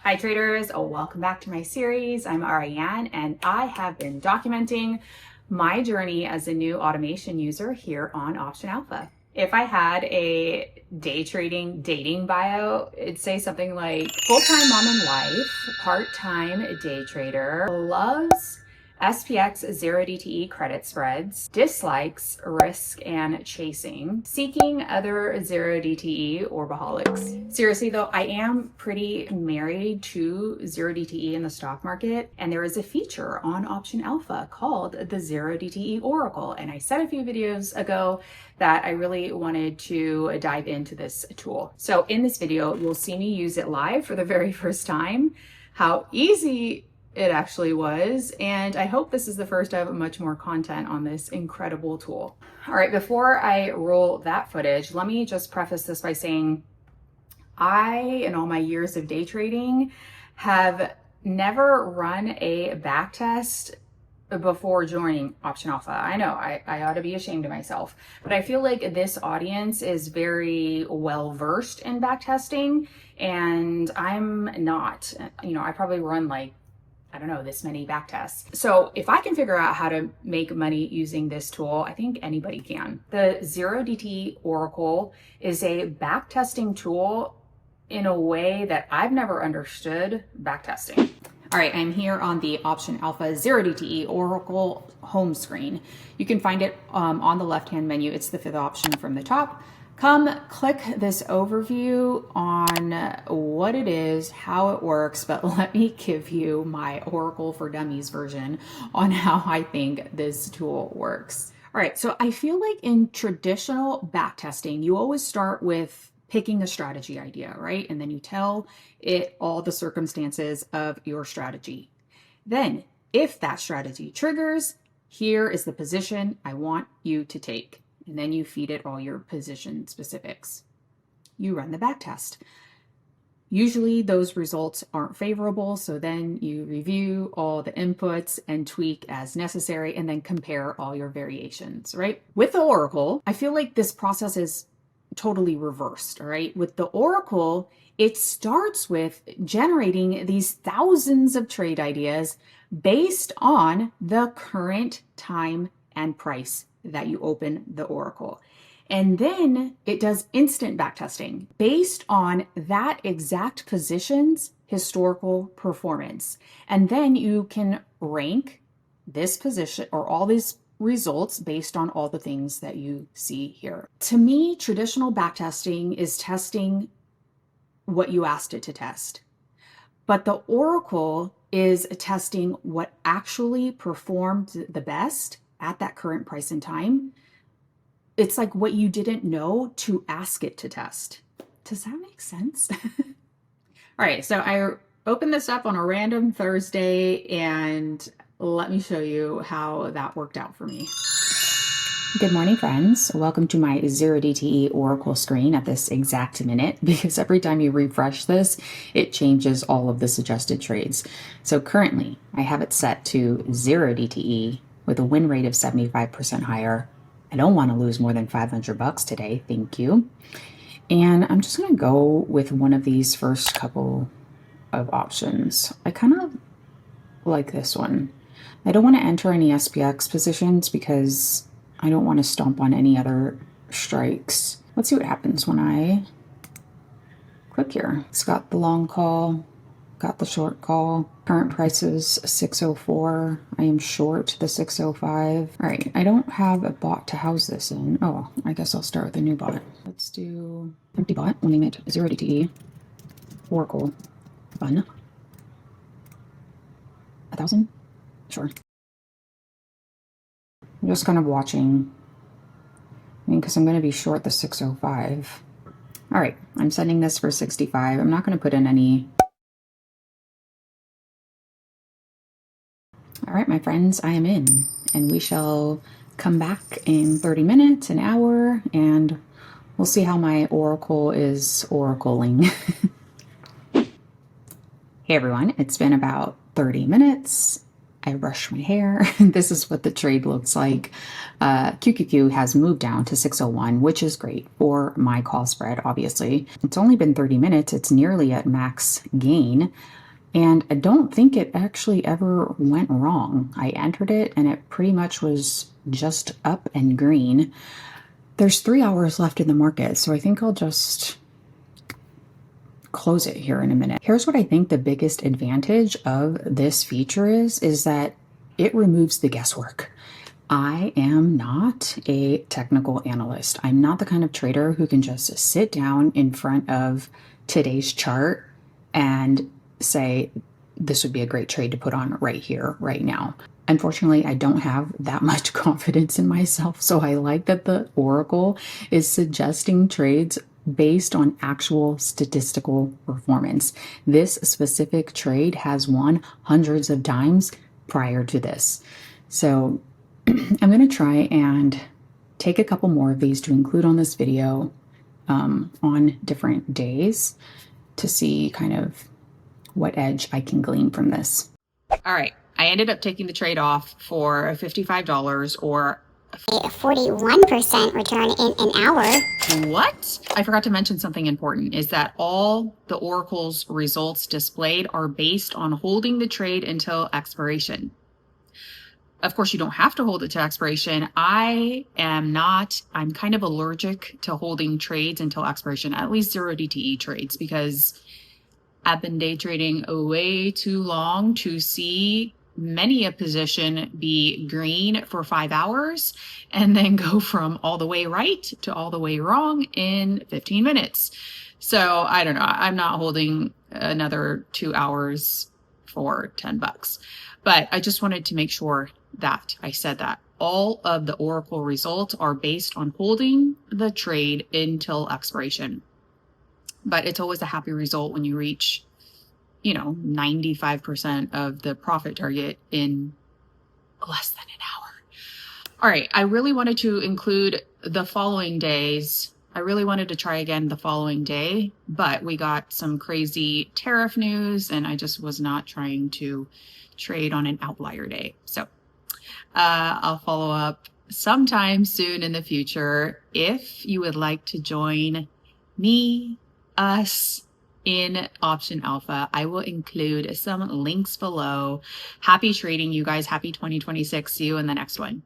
Hi traders, welcome back to my series. I'm Ariane and I have been documenting my journey as a new automation user here on Option Alpha. If I had a day trading dating bio, it'd say something like full-time mom and wife, part-time day trader, loves SPX 0DTE credit spreads, dislikes risk and chasing, seeking other 0DTE orbaholics. Seriously though, I am pretty married to 0DTE in the stock market, and there is a feature on Option Alpha called the 0DTE Oracle. And I said a few videos ago that I really wanted to dive into this tool. So in this video, you'll see me use it live for the very first time, how easy it actually was, and I hope this is the first of much more content on this incredible tool. All right, before I roll that footage, let me just preface this by saying I, in all my years of day trading, have never run a back test before joining Option Alpha. I know I ought to be ashamed of myself, but I feel like this audience is very well versed in back testing, and I'm not. I probably run like, I don't know, this many back tests. So if I can figure out how to make money using this tool, I think anybody can. The 0DT Oracle is a back testing tool in a way that I've never understood back testing. All right, I'm here on the Option Alpha 0DTE Oracle home screen. You can find it on the left-hand menu. It's the fifth option from the top. Come click this overview on what it is, how it works, but let me give you my Oracle for Dummies version on how I think this tool works. All right, so I feel like in traditional backtesting, you always start with picking a strategy idea, right? And then you tell it all the circumstances of your strategy. Then, if that strategy triggers, here is the position I want you to take. And then you feed it all your position specifics. You run the back test. Usually those results aren't favorable, so then you review all the inputs and tweak as necessary and then compare all your variations, right? With the Oracle, I feel like this process is totally reversed, all right? With the Oracle, it starts with generating these thousands of trade ideas based on the current time and price that you open the Oracle. And then it does instant backtesting based on that exact position's historical performance. And then you can rank this position or all these results based on all the things that you see here. To me, traditional backtesting is testing what you asked it to test. But the Oracle is testing what actually performed the best at that current price and time. It's like what you didn't know to ask it to test. Does that make sense? All right, so I opened this up on a random Thursday, and let me show you how that worked out for me. Good morning, friends. Welcome to my 0DTE Oracle screen at this exact minute, because every time you refresh this, it changes all of the suggested trades. So currently, I have it set to 0DTE with a win rate of 75% higher. I don't want to lose more than $500 today, thank you. And I'm just going to go with one of these first couple of options. I kind of like this one. I don't want to enter any SPX positions because I don't want to stomp on any other strikes. Let's see what happens when I click here. It's got the long call, got the short call. Current price is 604. I am short the 605. All right, I don't have a bot to house this in. Oh, I guess I'll start with a new bot. Let's do empty bot, limit 0DTE, Oracle, fun. 1,000? Sure. I'm just kind of watching, because I'm going to be short the 605. All right, I'm setting this for 65. I'm not going to put in any. All right, my friends, I am in, and we shall come back in 30 minutes, an hour, and we'll see how my Oracle is oracling. Hey everyone, it's been about 30 minutes. I brush my hair. This is what the trade looks like. QQQ has moved down to 601, which is great for my call spread, obviously. It's only been 30 minutes. It's nearly at max gain. And I don't think it actually ever went wrong. I entered it and it pretty much was just up and green. There's 3 hours left in the market, so I think I'll just close it here in a minute. Here's what I think the biggest advantage of this feature is that it removes the guesswork. I am not a technical analyst. I'm not the kind of trader who can just sit down in front of today's chart and say, this would be a great trade to put on right here, right now. Unfortunately, I don't have that much confidence in myself, so I like that the Oracle is suggesting trades based on actual statistical performance. This specific trade has won hundreds of times prior to this. So I'm going to try and take a couple more of these to include on this video on different days to see kind of what edge I can glean from this. All right. I ended up taking the trade off for $55 or a 41% return in an hour. What? I forgot to mention something important is that all the Oracle's results displayed are based on holding the trade until expiration. Of course, you don't have to hold it to expiration. I'm kind of allergic to holding trades until expiration, at least 0 DTE trades, because I've been day trading way too long to see many a position be green for 5 hours and then go from all the way right to all the way wrong in 15 minutes. So I don't know. I'm not holding another 2 hours for 10 bucks, but I just wanted to make sure that I said that all of the Oracle results are based on holding the trade until expiration. But it's always a happy result when you reach 95% of the profit target in less than an hour. All right. I really wanted to include the following days. I really wanted to try again the following day, but we got some crazy tariff news and I just was not trying to trade on an outlier day. So I'll follow up sometime soon in the future. If you would like to join me, us, in Option Alpha, I will include some links below. Happy trading, you guys. Happy 2026. See you in the next one.